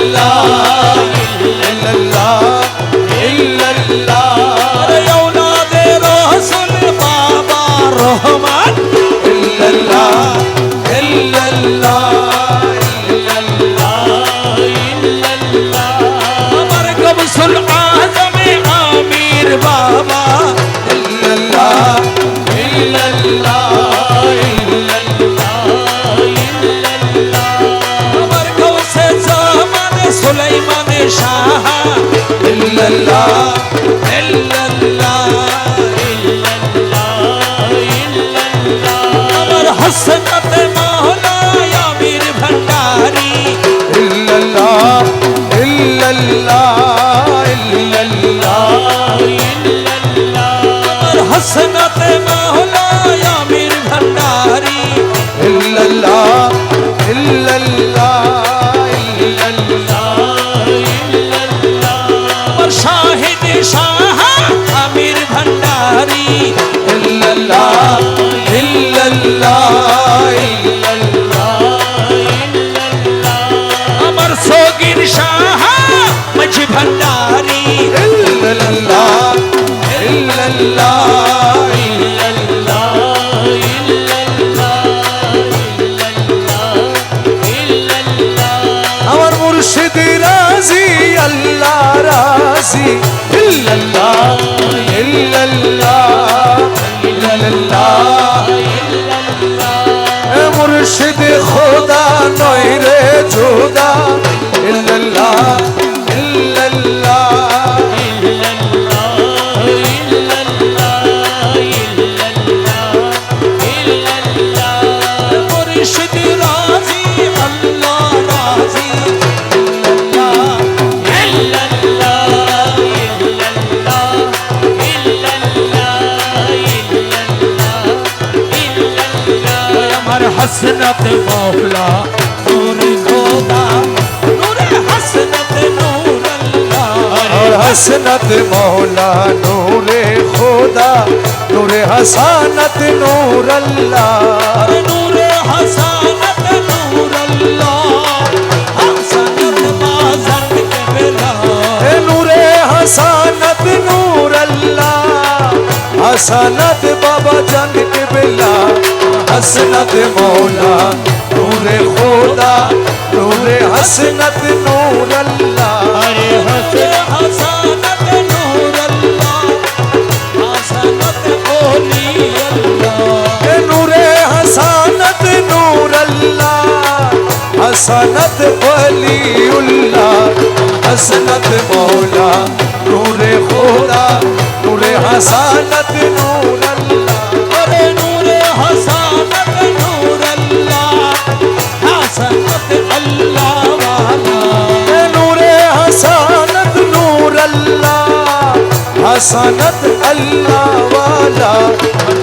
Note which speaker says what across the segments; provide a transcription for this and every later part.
Speaker 1: इल्लल्लाह इल्लल्लाह इल्लल्लाह अरे औलादे रसूल बाबा रहमान इल्लल्लाह इल्लल्लाह इल्लल्लाह इल्लल्लाह अमर गौसुल आजम आमिर बाबा इल्लल्लाह इल्लल्लाह इल्लल्लाह इल्लल्लाह अमर गौसे ज़मान सुलेमान शाह इल्लल्लाह इल्लल्लाह इल्लल्लाह इल्लल्लाह अमर हसनत मौला आमिर भंडारी इल्लल्लाह इल्लल्लाह इल्लल्लाह इल्लल्लाह अमर हसनत मौला आमिर भंडारी इल्लल्लाह इल्लल्लाह इल्लल्लाह इल्लल्लाह अमर शाहिद शाह आमिर भंडारी इल्लल्लाह इल्लल्लाह इल्लल्लाह इल्लल्लाह अमर सोगिर शाह मझ भंडारी इल्लल्लाह इल्लल्लाह इल्लल्लाह इल्लल्लाह अमर मुर्शिद राजी अल्लाह राजी इल्लल्लाह इल्लल्लाह इल्लल्लाह मुर्शिद खुदा नय रे जुदा इल्लल्लाह इल्लल्लाह इल्लल्लाह इल्लल्लाह इल्लल्लाह मुर्शिद राजी अल्लाह राजी इल्लल्लाह इल्लल्लाह इल्लल्लाह इल्लल्लाह अमर हसनत मौला नूर खुदा नूर हसनत नूर अल्लाह और हसनत मौला नूर खुदा नूर हसनत नूर अल्लाह नूर हसनत नूर अल्लाह हसनत बाज़न के बिला नूर हसनत नूर अल्लाह हसनत बाबा जन के बिला हसनत मौला नूर खुदा नूर हसनत नूर अल्लाह अरे हसनत नूर अल्लाह हसनत ओली अल्लाह नूर हसनत नूर अल्लाह हसनत वलीउल्लाह हसनत मौला नूर खुदा नूर हसनत नूर अल्लाह अरे नूर हसनत नूर अल्लाह हसनत अल्लाह वाला नूर हसनत नूर अल्लाह हसनत अल्लाह वाला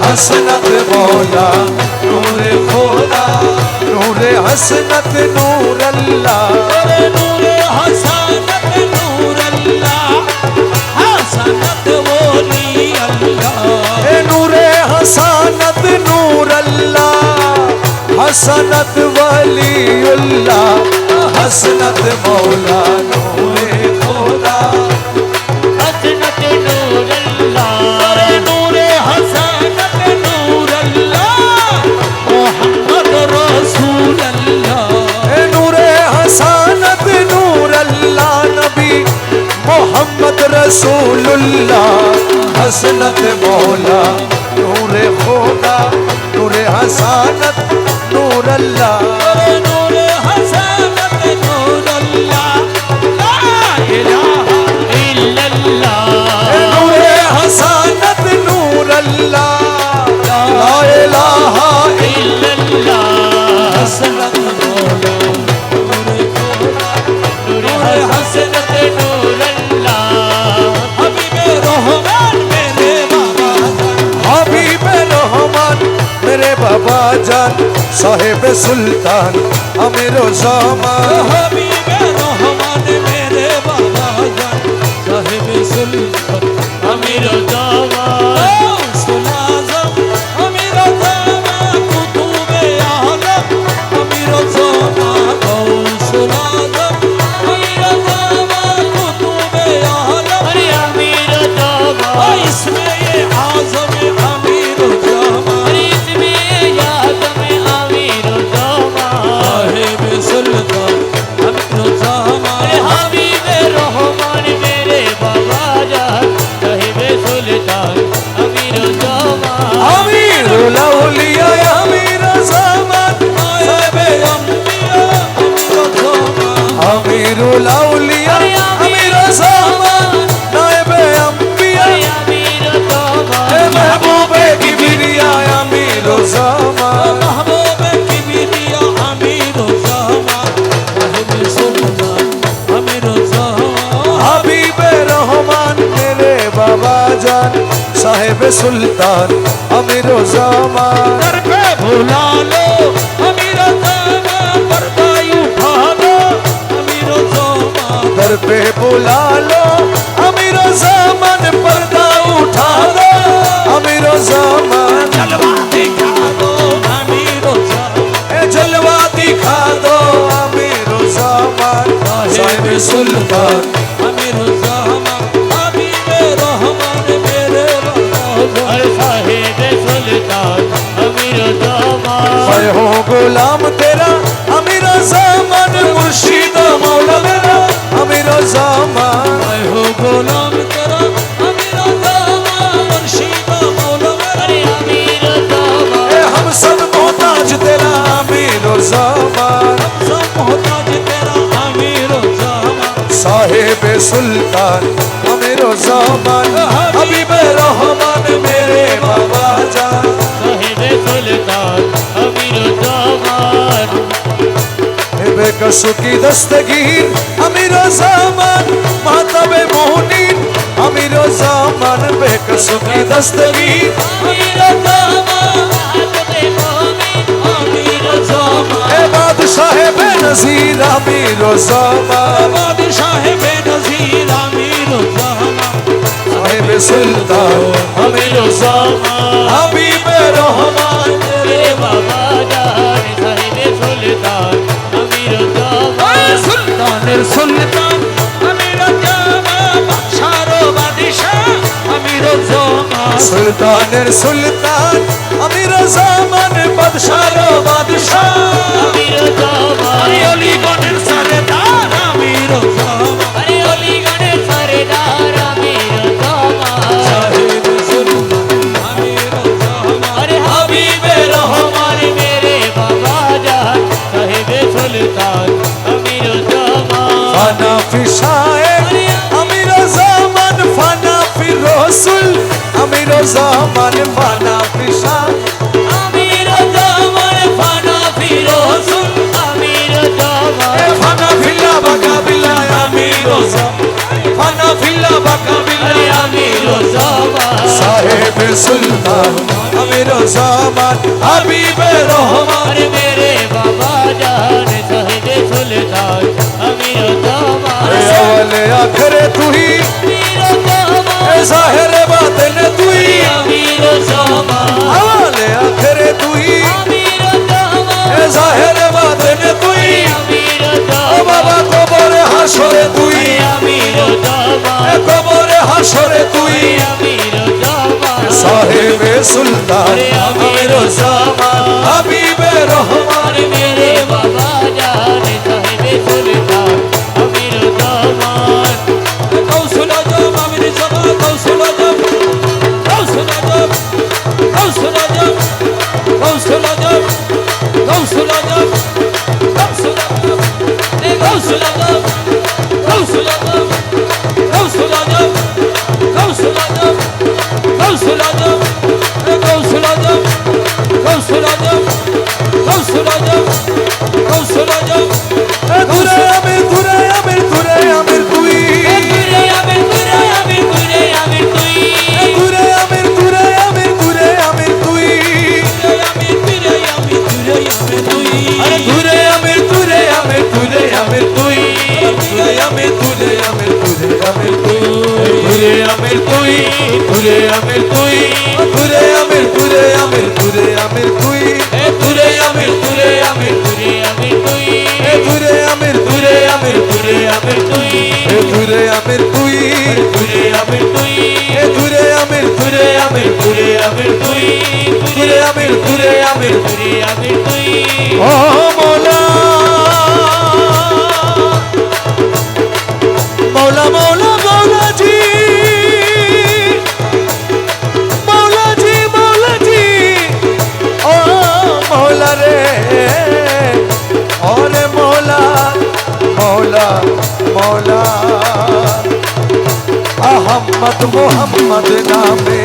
Speaker 1: हसनत मौला नूर खुदा नूर हसनत नूर अल्लाह अरे नूर हसनत नूर अल्लाह हसनत वली अल्लाह नूर हसनत नूर अल्लाह हसनत वलीउल्लाह हसनत मौला नूर खुदा हसनत नूर अल्लाह अरे नूर हसनत नूर अल्लाह मोहम्मद रसूल अल्लाह नूर हसनत नूर अल्लाह नबी मोहम्मद रसूलुल्लाह हसनत मौला नूर खुदा नूर हसनत नूर अल्लाह नूर हसनत नूर अल्लाह ला इलाहा इल्लल्लाह नूर हसनत नूर अल्लाह ला इलाहा इल्लल्लाह हसनत मौला नूर खुदा नूर हसनत नूर अल्लाह हबीबे रहमान मेरे बाबा हबीबे रहमान मेरे बाबा जान साहिब सुल्तान अमीरो ज़मान हबीबे रहमान मेरे बाबा जान साहिब सुल्तान अमीरो ज़मान सुलाज़म अमीरो ज़मान कुतुबे आलम अमीरो ज़मान सुलाज़म मौला उलिया अमीर ज़मान नाइबे अंबिया महबूबे किबरिया अमीर ज़मान महबूबे किबरिया अमीर ज़मान साहिब सुल्तान अमीर ज़मान हबीबे रहमान मेरे बाबा जान साहिब सुल्तान अमीर ज़मान दर पे बुला लो अमीर ज़मान पर्दा उठा दो अमीर ज़मान दर पे बुला लो अमीर ज़मान पर्दा उठा दो अमीर ज़मान जलवा दिखा दो अमीर ज़मान जलवा दिखा दो अमीर ज़मान साहिब सुल्तान अमीर ज़मान हबीबे रहमान मेरे साहिब सुल्तान अमीर ज़मान मैं हूँ गुलाम तेरा अमीर ज़मान मुर्शिद मौला मेरा अमीर ज़मान मैं हूँ गुलाम तेरा अमीर ज़मान मुर्शिद मौला मेरा अमीर ज़मान हम सब मोहताज तेरा अमीर ज़मान हम सब मोहताज तेरा अमीर ज़मान साहिब सुल्तान अमीर ज़मान हबीबे रहमान मेरे बाबा जान साहिब सुल्तान अमीर ज़मान बेकसों की दस्तगीर अमीर ज़मान मातबे मोहनीन अमीर ज़मान बेकसों की दस्तगीर अमीर ज़मान मातबे मोहनीन अमीर ज़मान बादशाह बेनज़ीर अमीर ज़मान बादशाह बेनज़ीर अमीर ज़मान साहिब सुल्तान अमीर ज़मान हबीबे रहमान मेरे बाबा जान साहिब सुल्तान अमीर ज़मान सुल्तान सुल्तान अमीर ज़मान बादशाह बादशाह अमीर ज़मान सुल्तान सुल्तान अमीर ज़मान बादशाह बादशाह अमीर ज़मान अली गणेर सरदार अमीर ज़मान अली गणेर सरदार अमीर ज़मान साहिब सुल्तान अमीर ज़मान हबीबे रहमान मेरे बाबा जान साहिब सुल्तान अमीर ज़मान फाना फिशाए अमीर ज़मान फाना फिर रसूल अमीर ज़मान फाना फिशा अमीर ज़मान फाना फिर रसूल अमीर ज़मान फाना फिल्ला बका बिल्ला अमीर ज़मान फाना फिल्ला बका बिल्ला अमीर ज़मान साहिब सुल्तान अमीर ज़मान हबीबे रहमान मेरे बाबा जान साहिब सुल्तान अमीर ज़मान अव्वल आखिर तू ही अमीर ज़मान ज़ाहिर बातिन तू ही अमीर ज़मान अव्वल आखिर तू ही अमीर ज़मान ज़ाहिर बातिन तू ही अमीर ज़मान ओ बाबा कबर हशर तू ही अमीर ज़मान कबर हशर तू ही अमीर ज़मान साहिब सुल्तान अमीर ज़मान हबीबे रहमान मेरे बाबा जान साहिब सुल्तान अमीर ज़मान कौशल आजम अमीर ज़मान कौशल आजम कौशल आजम कौशल आजम कौशल आजम कौशल आजम कौशल आजम कौशल आजम कौशल आजम कौशल आजम कौशल आजम कौशल आजम कौशल आजम कौशल आजम कौशल आजम कौशल आजम दुरे अमीर दुरे अमीर दुरे अमीर तुई दुरे अमीर दुरे अमीर दुरे अमीर तुई दुरे अमीर दुरे अमीर दुरे अमीर तुई दुरे अमीर दुरे अमीर तुई अरे दुरे अमीर दुरे अमीर दुरे अमीर तुई दुरे अमीर दुरे अमीर दुरे अमीर तुई दुरे अमीर तुई दुरे अमीर तुई दुरे अमीर दुरे अमीर दुरे अमीर तुई दुरे अमीर दुरे अमीर दुरे अमीर तुई दुरे अमीर दुरे अमीर दुरे अमीर तुई दुरे अमीर तुई दुरे अमीर तुई दुरे अमीर दुरे अमीर दुरे अमीर तुई दुरे अमीर दुरे अमीर दुरे अमीर तुई ओ मौला मौला मौला मौला जी मौला जी मौला जी ओ मौला रे और मौला मौला মৌলা আহম্মদ মোহাম্মদ নামে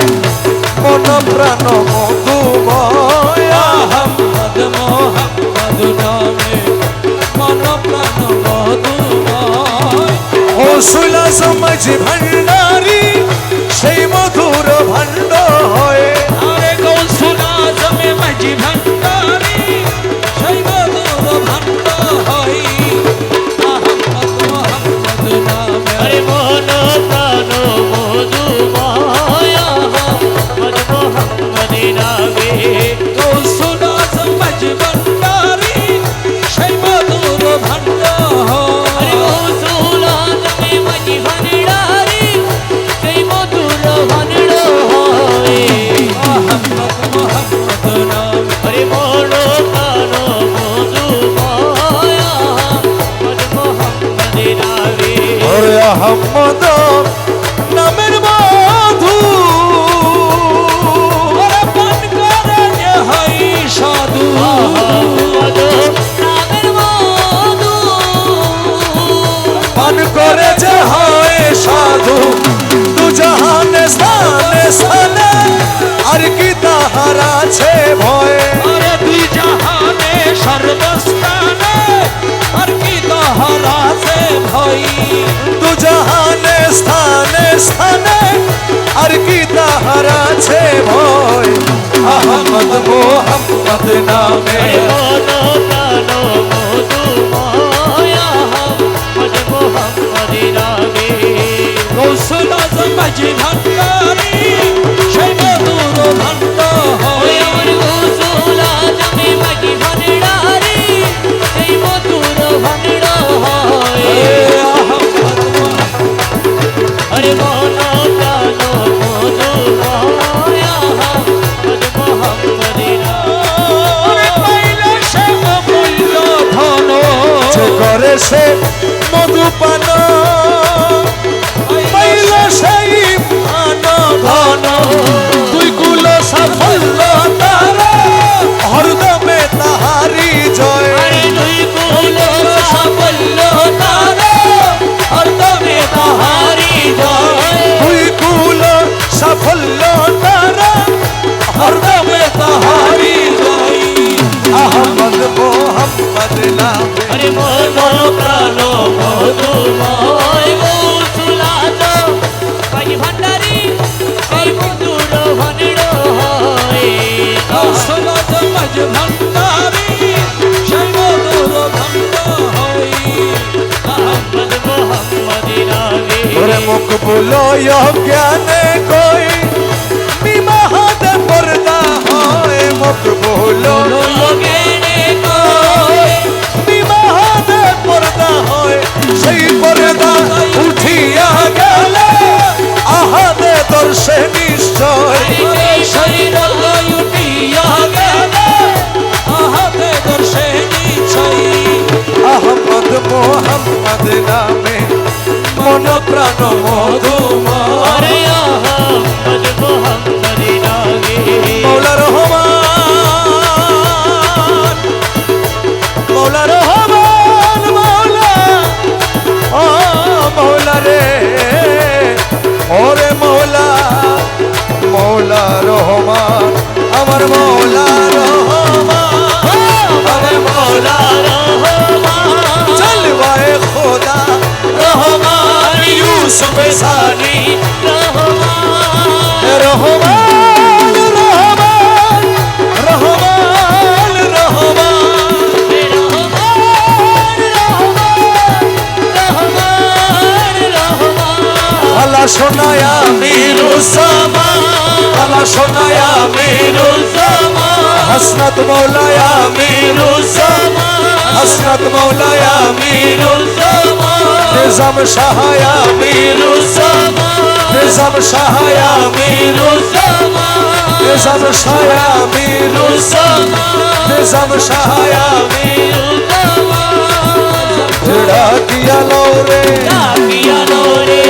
Speaker 1: মন প্রাণ মধুময়
Speaker 2: আহম্মদ মোহাম্মদ নামে মন প্রাণ মধুময়
Speaker 1: গৌসুল আজম মাঝি ভান্ডারী সেই মধুর ভাণ্ড হয়ে
Speaker 2: আরে গৌসুল আজম মাঝি ভান্ডারী সেই মধুর ভাণ্ড হয় আহম্মদ মোহাম্মদ নামে
Speaker 3: আরে মন প্রাণ মধুময় আহমদ মোহাম্মদ নামে
Speaker 2: গৌসুল আজম মাঝি ভান্ডারী সেই মধুর ভাণ্ড
Speaker 3: আরে
Speaker 2: হয়
Speaker 3: গৌসুল আজমে মাঝি ভান্ডারী সেই মধুর ভান্ড হয়
Speaker 2: আহম্মদ মোহাম্মদ নামে
Speaker 3: আরে মন প্রাণ মধুময় আহমদ মোহাম্মদ নামে
Speaker 1: ওরে আহম্মদ নামের মধু
Speaker 2: ওরে পান করে যে হয় সাধু
Speaker 3: আহমদ নামের মধু
Speaker 1: পান করে যে হয় সাধু দু জাহানে স্থানে স্থানে আর কি তাহার আছে ভয়
Speaker 2: আরে দুই জাহানে সর্বস্থানে আর কি তাহার আছে ভয়
Speaker 1: দু জাহানে স্থানে স্থানে আর কি তাহার আছে ভয় আহমদ মোহাম্মদ নামে
Speaker 3: মন প্রাণ মধুময় আহমদ মোহাম্মদ নামে
Speaker 2: গৌসুল আজম মাঝি ভান্ডারী সেই মধুর ভাণ্ড হয়
Speaker 3: আমার গৌসুল আজমে মাঝি ভান্ডারী সেই মধুর ভান্ড হয় আরে মন প্রাণ মধুময় আহমদ মোহাম্মদ
Speaker 2: ওরে পাইলে সে অমূল্য ধন
Speaker 1: যে করে সে মধুপান পাইল সেই মান ধন দুই কুল সাফল্য তার হরদমে তাহারি জয়
Speaker 3: আরে দুই কুল সাফল্য তার হরদমে তাহারি জয়
Speaker 1: দুই কুল সাফল্য তার হরদমে তাহারি জয় আহমদ মোহাম্মদ নামে
Speaker 3: আরে মন প্রাণ মধুময় গৌসুল আজম মাঝি ভান্ডারী সেই মধুর ভান্ড হয়
Speaker 2: গৌসুল আজম মাঝি ভান্ডারী সেই মধুর ভাণ্ড হয়
Speaker 3: আহমদ মোহাম্মদ নামে
Speaker 1: ওরে মুখ বলো জ্ঞানে কই বিবাহত পর্দা হয় মুখ বলো
Speaker 3: লোকেনে কয়
Speaker 1: বিবাহত পর্দা হয় সেই পর্দা উঠিয়া গেলে আহাদে দর্শে নিশ্চয়
Speaker 2: সেই শরীর উঠিয়া গেলে আহাতে দর্শে নিশ্চয়
Speaker 1: আহমদ মোহাম্মদ নামে মন প্রাণ মধুময়
Speaker 3: আরে আহমদ মোহাম্মদ নামে
Speaker 1: মৌলা রহমান মৌলা রহমান মৌলা ও মৌলা রে ওরে মৌলা মৌলা রহমান আমার মৌলা রহমান আমার মৌলা
Speaker 3: রহমান
Speaker 1: চলবায়ে খোদা রহমান ইউসুফ সানি
Speaker 3: রহমান
Speaker 1: রহমান রহমান রহমান রহমান আলা সোনায়া মিরুসামা আলা সোনায়া মিরুসামা হাসনাত মৌলায়া মিরুসামা হাসনাত মৌলায়া মিরুসামা নিজাম শাহায়া মিরুসামা নিজাম শাহায়া মিরুসামা নিজাম শাহায়া মিরুসামা নিজাম শাহায়া মিরুসামা ঢাকিয়া লৌরে ঢাকিয়া লৌরে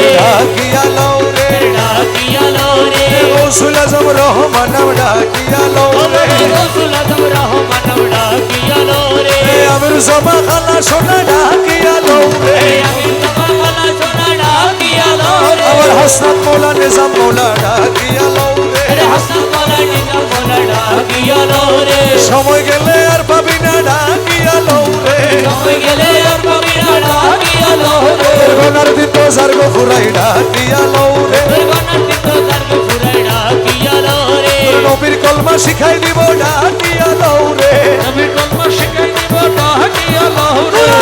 Speaker 1: গৌসুল আজম রহমান ডাকিয়া লৌরে আমির জমা খালা সোনা ডাকিয়া লৌরে ফুরাই ডাকিয়া লৌরে নবীর কলমা শিখাই দিব ডাকিয়া লৌরে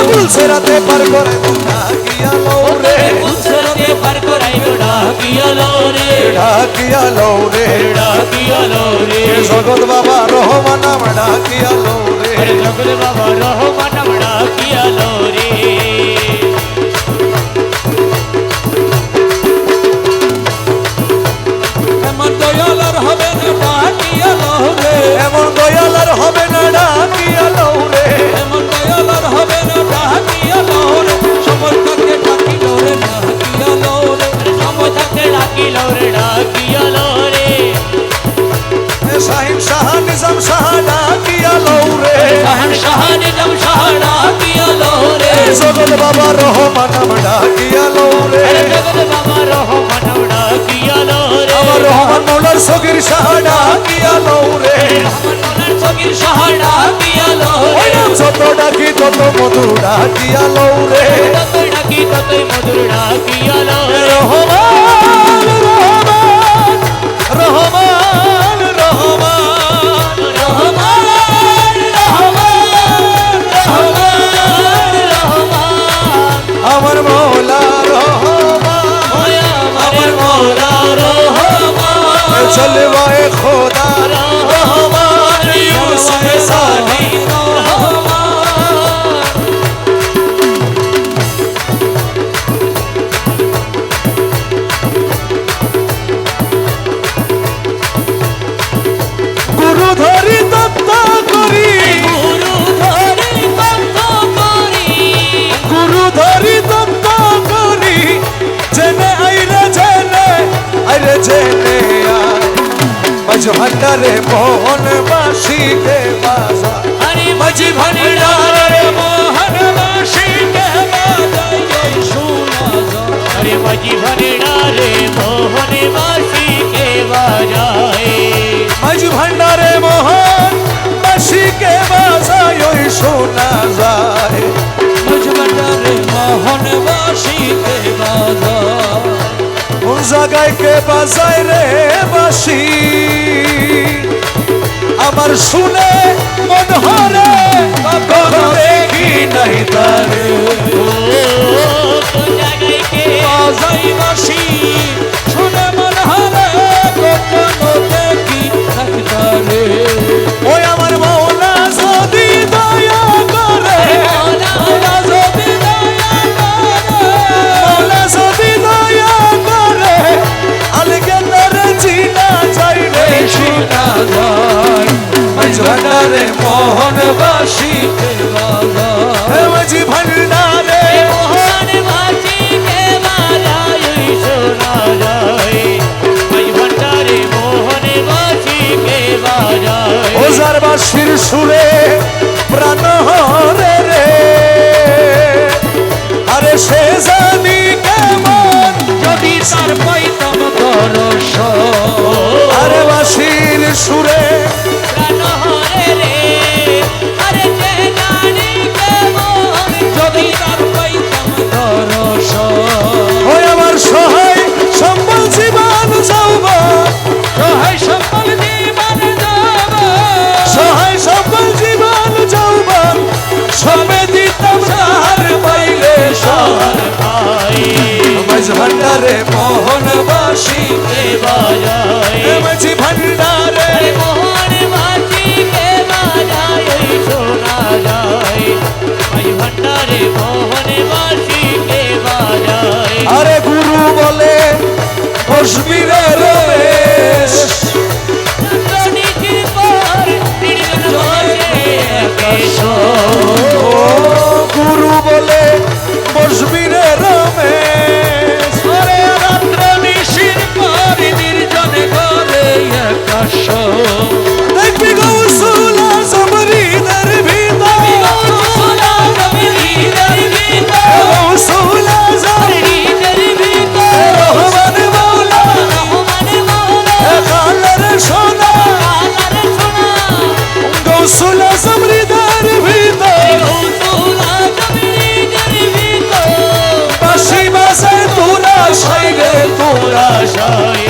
Speaker 1: বলছে রাতে পার করে ডাকিয়া লৌরে ডাকিয়া লৌরে জগৎ বাবা রহমান নাম ডাকিয়া লৌরে
Speaker 3: বাবা রহমান ডাকিয়া রে
Speaker 2: এমন দয়াল আর হবে না ডাকিয়া লহরে
Speaker 1: এমন দয়াল আর হবে না ডাকিয়া লৌরে
Speaker 2: এমন দয়াল আর হবে না ডাকিয়া লহরে সময় থাকে ডাকিল রে ডাকিয়া লহরে
Speaker 3: সময় থাকতে ডাকিল রে ডাকিয়া রে
Speaker 1: শাহিন শাহ নিজাম শাহ ডাকিয়া লৌরে
Speaker 3: নিজাম শাহ ডাকিয়া রে
Speaker 1: জগৎ বাবা রহমান নাম ডাকিয়া লৌরে
Speaker 3: বাবা রহমান ডাকিয়া রে
Speaker 1: আমার রহমান মৌলার সগির শাহ ডাকিয়া লৌরে
Speaker 3: সগির শাহ ডাকিয়া
Speaker 1: ওই নাম যত ডাকি তত মধু ডাকিয়া লৌরে
Speaker 3: যতই ডাকি ততই মধুর ডাকিয়া রে
Speaker 1: রহমান রহমান রহমান রহমান
Speaker 3: রহমান রহমান রহমান রহমান
Speaker 1: আমার মৌলা রহমান
Speaker 3: আমার মৌলা রহমান
Speaker 1: জলওয়ায়ে খোদা রহমান ইউসুফ সানি গুরু ধরি তত্ত্ব করি গুরু ধরি তত্ত্ব করি জেনে আইরে জেনে মাঝ ভান্ডারে মোহন বাসিকে বাজা
Speaker 3: মাঝি ভান্ডারে মোহন বাসিকে বাজাই শোনা যায় মাঝি ভান্ডারে মোহন বাসিকে বাজায়
Speaker 1: মাঝ ভান্ডারে মোহন বাসিকে বাজায় ওই শোনা যায়
Speaker 2: মজবটারে মোহন বাসিকে বাজা
Speaker 1: কোন জায়গায় কে বাজায় রে বাসি আমার শুনে মন হরে কখনো দেখি নাই তারে
Speaker 3: কোন জায়গায় কে
Speaker 2: বাজাই বাসি শুনে মন হারে কখনো দেখি থাকতারে
Speaker 1: ওই আমার মৌলা যদি দয়া করে
Speaker 2: ওরা যদি দয়া করে
Speaker 1: মৌলা যদি দয়া করে আলগে তারে চিনা যাই রে
Speaker 2: শোনা যায়
Speaker 1: মাঝ ভান্ডারে মোহন
Speaker 2: বাসিকে বাজা
Speaker 1: মাঝ ভান্ডারে
Speaker 3: মোহন বাসিকে বাজাই শোনা যায় মাঝি ভান্ডারে মোহন বাসিকে বাজায়
Speaker 1: ওজার বাসির সুরে প্রাণ হরে রে আরে সে জানি কেমন
Speaker 2: যদি তার পাইতাম দর্শন
Speaker 1: আরে বাসির সুরে
Speaker 3: প্রাণহরে রে আরে যে জানি কেমন
Speaker 2: যদি তার পাইতাম দর্শন
Speaker 1: ওই আমার সহায় সম্বল জীবন যাওবা
Speaker 2: সহায় সম্বল জীবন যাব
Speaker 1: সহায় সম্বল জীবন যাওবা সবে দিতাম তাহার পাইলে সহায়
Speaker 3: ভাই
Speaker 1: মাঝ ভান্ডারে মোহন বাসি
Speaker 3: কে বাজায়
Speaker 1: মাঝ ভান্ডারে
Speaker 3: মোহন বাসিকে বাজায় শোনা যায় মাঝি ভান্ডারে মোহন বাসিকে বাজায়
Speaker 1: আরে গুরু বলে বসবি রে রমেশ
Speaker 3: নিজের পর নির্জন বসে একেশো
Speaker 1: ও গুরু বলে বসবি রে রমেশ
Speaker 2: আরে রাত্র নিশির পর নির্জন ঘরে একাশ
Speaker 1: দেখবি গৌসুল আজম হৃদয়ের ভিতর গৌসুল আজম রহমান মৌলা আশায় রে তোরা
Speaker 3: আশায়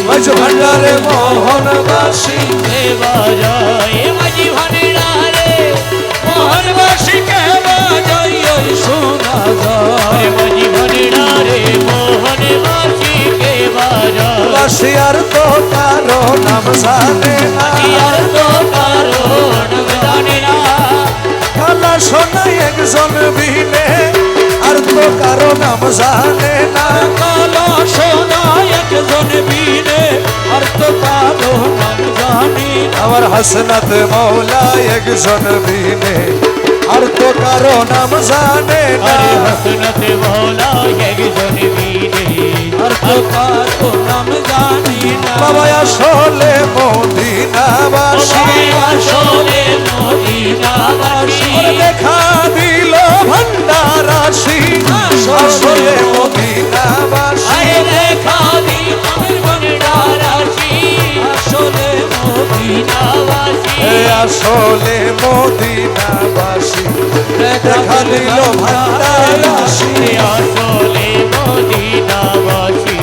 Speaker 1: ওই যে ভান্ডারে মোহনবাসী
Speaker 3: কে বাজায় মাঝি ভান্ডারে মোহনবাসী কে বাজায়
Speaker 2: ওই শোনা
Speaker 3: আরে
Speaker 2: যায়
Speaker 3: মাঝি ভান্ডারে মোহনবাসী কে বাজায়
Speaker 1: বাসী আর তো কারো নাম জানে না
Speaker 3: আর তো কারো নাম জানে না
Speaker 1: কালা শোনাই একজন বিনে আর তো কারো নাম জানে না
Speaker 2: কালো সোনা একজন বীরে আর তো কালো নাম জানি না
Speaker 1: আমার হাসনাত মৌলা একজন বিনে আর তো কারো নাম জানে না
Speaker 3: আরে হাসনাত মৌলা একজন বিনে
Speaker 2: আর তো কালো নাম জানি না
Speaker 1: বাবা আসলে মদিনাবাসী
Speaker 3: আসলে মদিনাবাসী
Speaker 1: ওরে দেখা দিল ভান্ডারাসী আসলে মদিনাবাসী
Speaker 3: আরে দেখা দি আমার ভান্ডারাসী
Speaker 2: আসলে
Speaker 3: মদিনাবাসী
Speaker 1: এ আসলে মদিনাবাসী দেখা দিল ভান্ডারাসী
Speaker 3: আসলে মদিনাবাসী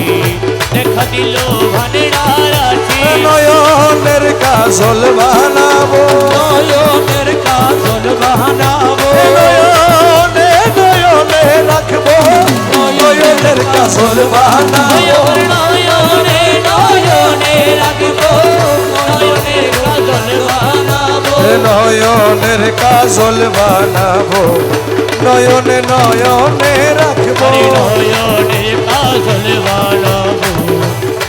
Speaker 3: দেখা দিল ভান্ডারাসী
Speaker 1: নয়নের কাজল বানাবো
Speaker 2: নয়নের কাজল বানাবো
Speaker 1: নয়নে নয়নে রাখবো নয়নের কাজল বানাবো
Speaker 3: নয়নে নয়নে রাখবো নয়নে কাজল বানাবো
Speaker 1: নয়নের কাজল বানাবো নয়নে নয়নে রাখবো
Speaker 3: নয়নে কাজল বানাবো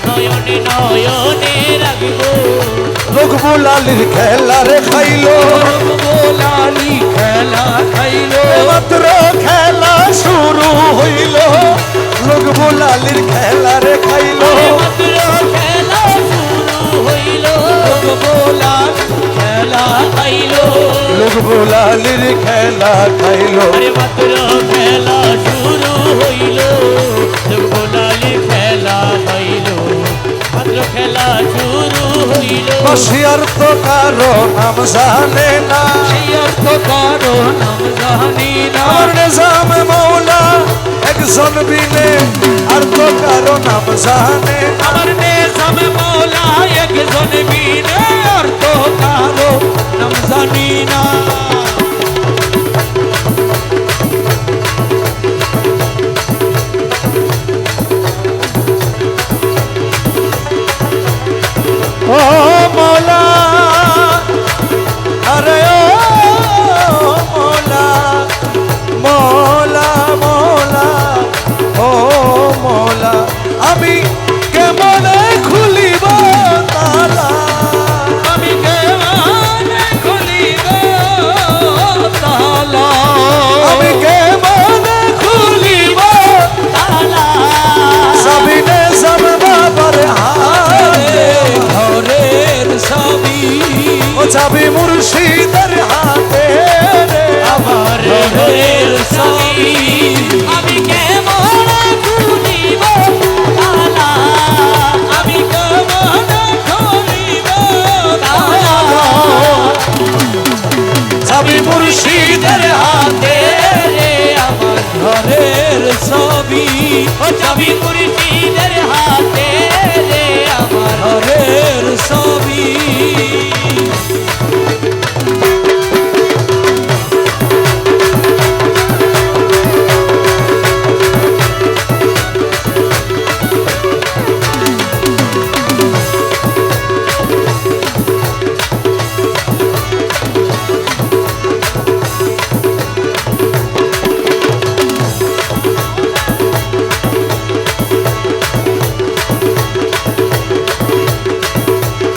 Speaker 3: নয়নে নয়নে রাখবো
Speaker 1: লোকবুলালির খেলারে খাইলো
Speaker 2: গোলালি খেলা খাইলো
Speaker 1: মাত্র খেলা শুরু হইল লোকবুলালির খেলারে খাইলো
Speaker 3: মাত্র খেলা শুরু হইল
Speaker 2: গোলালি খেলা
Speaker 3: খাইলো
Speaker 1: লোকবুলালির খেলা খাইলো
Speaker 3: আরে মাত্র খেলা শুরু হইল গোলালি খেলা হইল মাত্র খেলা শুরু হইল
Speaker 1: বসিয়ার তো কারো নাম জানে না
Speaker 2: সেই অর্থ কারো নাম জানি না
Speaker 1: আমার নিজাম মৌলা একজন বিনে আর তো কারো নাম জানে না
Speaker 2: আমার নেশাম মৌলা একজন বীরে আর তো কারো নাম জানি না
Speaker 1: ও মৌলা আরে ও মৌলা মৌলা মৌলা ও মৌলা আমি কেমনে খুলিব তালা
Speaker 2: আমি কেমনে খুলিব তালা
Speaker 1: আমি কেমনে খুলিব
Speaker 3: তালা
Speaker 1: সাবিনে সব বাবার হাতে
Speaker 2: ঘরের সবই
Speaker 1: ও চাবি মুর্শিদের হাতে রে
Speaker 3: আমার ঘরের ছবি আমি কেমন খুলিব তালা
Speaker 2: আমি কেমনে খুলিব
Speaker 3: তালা
Speaker 1: চাবি মুর্শিদের হাতে
Speaker 3: রে আমার
Speaker 2: ঘরের সবই
Speaker 3: ও চাবি মুর্শিদের হাতে রে আমার
Speaker 2: ঘরের সবই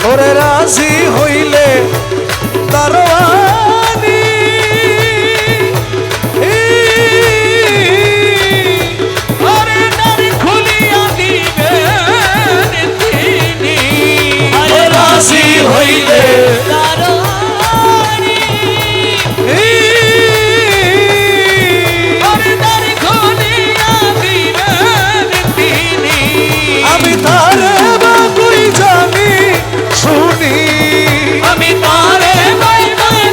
Speaker 1: ওরে রাজি হইলে দারোয়ানি
Speaker 2: আরে নারী খুলিয়া দিবেন তিনি
Speaker 3: আরে
Speaker 1: রাজি হইলে
Speaker 3: দারোয়ানি
Speaker 2: আরে নারী খুলিয়া দিবেন তিনি
Speaker 1: আমি তারে বাকুই জানি শুনি
Speaker 3: আমি তারে বাই বাই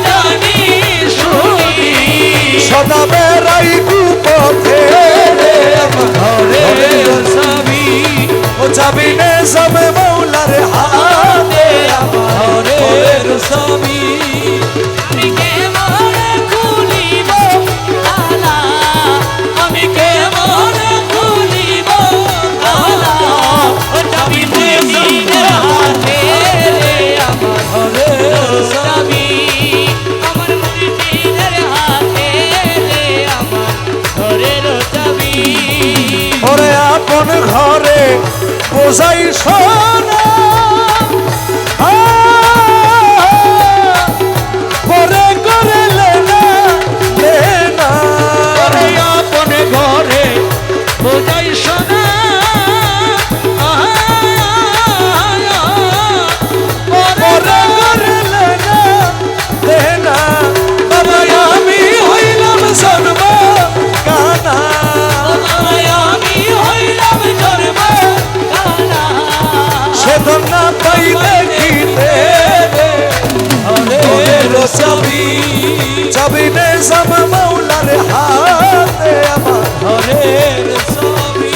Speaker 1: আপন ঘরে বোঝাই সোনা পরে করে লেনা লেনা
Speaker 2: ওরে আপন ঘরে বোঝাই সোনা
Speaker 1: পরে করে লেনা লেনা বাবা আমি হইলাম জন্ম কানা
Speaker 3: আমি হইলাম জন্ম কানা
Speaker 1: সেতন না পাই দেখিতে চাবি চাবি নে সব মৌলার হাতে আমার
Speaker 2: ঘরের ছবি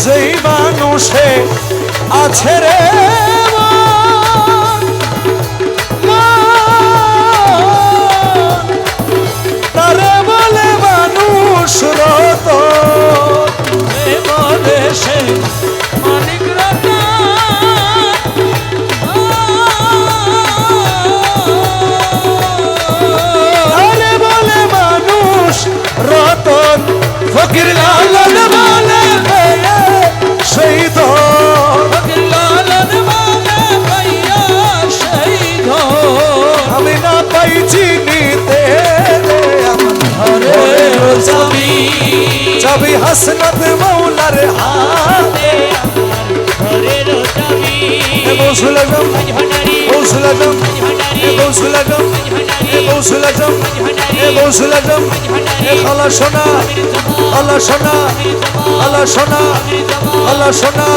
Speaker 1: যেই মানুষে আছে রে মন, মন, তারে বলে মানুষ রতন
Speaker 2: বলে সে মানিক
Speaker 1: তারে বলে মানুষ রতন ফকির লালন বলে পেয়ে সেই ধন
Speaker 2: লালন মানে ভাইয়া সেই ঘর
Speaker 1: আমি না পাই চিনিতে আমার
Speaker 2: ঘরের ছবি
Speaker 1: চাবি হাসনাত মৌলার হাতে
Speaker 3: ঘরের চাবি
Speaker 1: গৌসুল আজম
Speaker 3: ঝনারি
Speaker 1: গৌসুল আজম গৌসুল আজম গৌসুল আজম গৌসুল আজম খালা সোনা আল্লাহ সোনা আল্লাহ সোনা আল্লাহ সোনা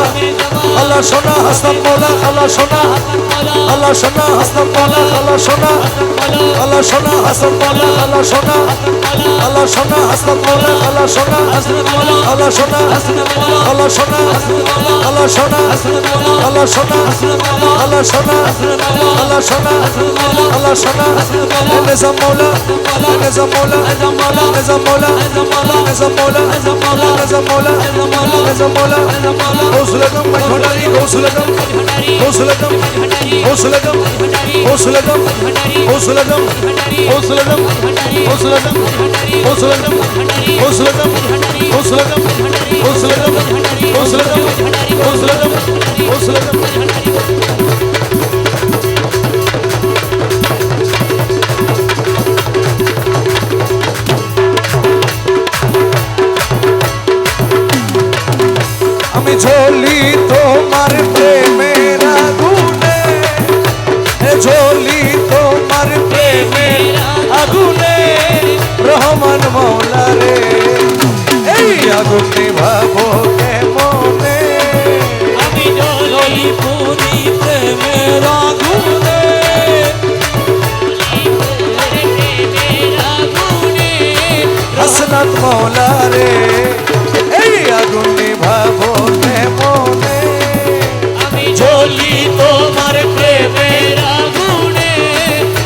Speaker 1: আল্লাহ সোনা হাসনাত মৌলা আল্লাহ সোনা আল্লাহ সোনা হাসনাত মৌলা আল্লাহ সোনা আল্লাহ সোনা হাসনাত মৌলা আল্লাহ সোনা আল্লাহ সোনা হাসনাত মৌলা আল্লাহ সোনা আল্লাহ সোনা আল্লাহ সোনা আল্লাহ সোনা আল্লাহ সোনা আল্লাহ সোনা আল্লাহ সোনা আল্লাহ সোনা নিজাম মৌলা নিজাম মৌলা নিজাম মৌলা নিজাম মৌলা নিজাম মৌলা নিজাম মৌলা গৌসুল আজম ঝনারি গৌসুল আজম গৌসুল আজম গৌসুল আজম গৌসুল আজম গৌসুল আজম গৌসুল আজম গৌসুল আজম গৌসুল আজম গৌসুল আজম গৌসুল আজম গৌসুল আজম গৌসুল আজম গৌসুল আজম গৌসুল আজম আমি ঝোলি তোমার প্রেমের আগুনে ঝোলি তোমার প্রেমের আগুনে রহমান মৌলা রে এই আগুন নিভাবো কেমনে
Speaker 3: আমি
Speaker 2: জলি পুরি প্রেমের আগুনে
Speaker 1: হাসনাত মৌলা রে এই আগুন নিভাবো কেমনে
Speaker 3: আমি জ্বলি তোমার প্রেমের আগুনে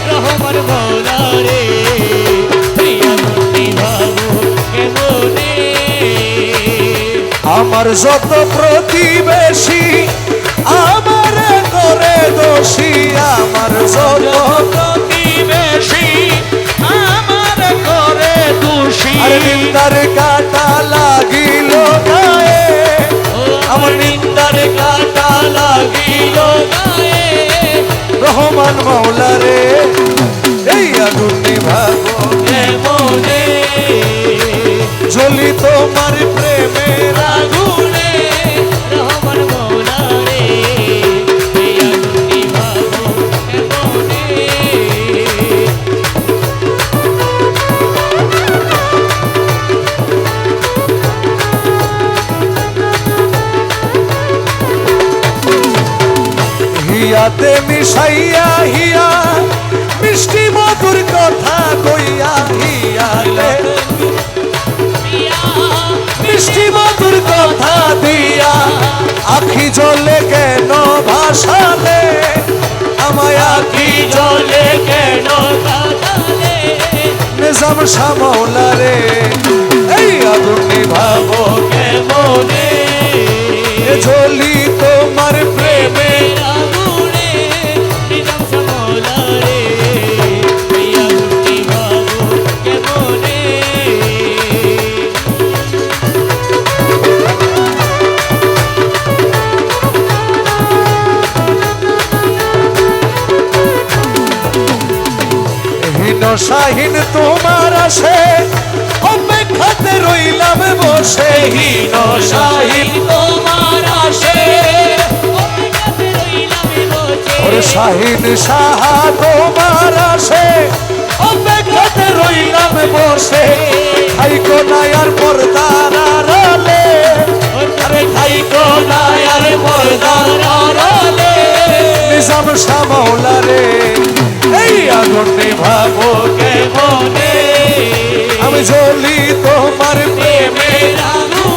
Speaker 3: রহমান মৌলা রে প্রিয়া মুক্তি ভাবো কেমনে
Speaker 1: আমার যত প্রতিবেশী আমার করে দোষী আমার যত
Speaker 2: প্রতিবেশী আমার করে দোষী
Speaker 1: আর নিন্দার কাটা লাগিল গায়ে
Speaker 3: আমার নিন্দার কাটা লাগিল গায়ে
Speaker 1: রহমান মৌলা রে এই আগুন নিভাবো
Speaker 3: কেমনে
Speaker 1: জ্বলি তোমার প্রেমের
Speaker 3: আগুনে রহমান মৌলা রে প্রিয়া মুক্তি ভাবো কেমনে
Speaker 1: হিয়াতে মিশাইয়া হিয়া মিষ্টি মধুর কথা কইয়া হিয়াতে
Speaker 3: প্রিয়া
Speaker 1: জ্বলে কেন ভাসালে আমায়
Speaker 3: আখি জলে কেন কাঁদালে
Speaker 1: নিজাম শ্যামলারে এই আগুন নিভাবো
Speaker 3: কেমনে
Speaker 1: জ্বলি তোমার প্রেমে
Speaker 3: আগুনে নিজাম শ্যামলারে এই আগুন নিভাবো কেমনে
Speaker 1: হীন শাহীন তোমার আসে অপেক্ষাতে রইলাম বসে হীন শাহীন
Speaker 3: তোমার আসে অপেক্ষাতে রইলাম বসে
Speaker 1: ওরে শাহীন সাহা তোমার আসে অপেক্ষাতে রইলাম বসে খাইকো নাই আর পর্দার আড়ালে
Speaker 3: আরে খাইকো না আর পর্দার আড়ালে
Speaker 1: নিজাম শ্যামলারে এই আগুন নিভাবো
Speaker 3: কেমনে
Speaker 1: আমি জ্বলি তোমার প্রেমে
Speaker 3: প্রেমের আগুনে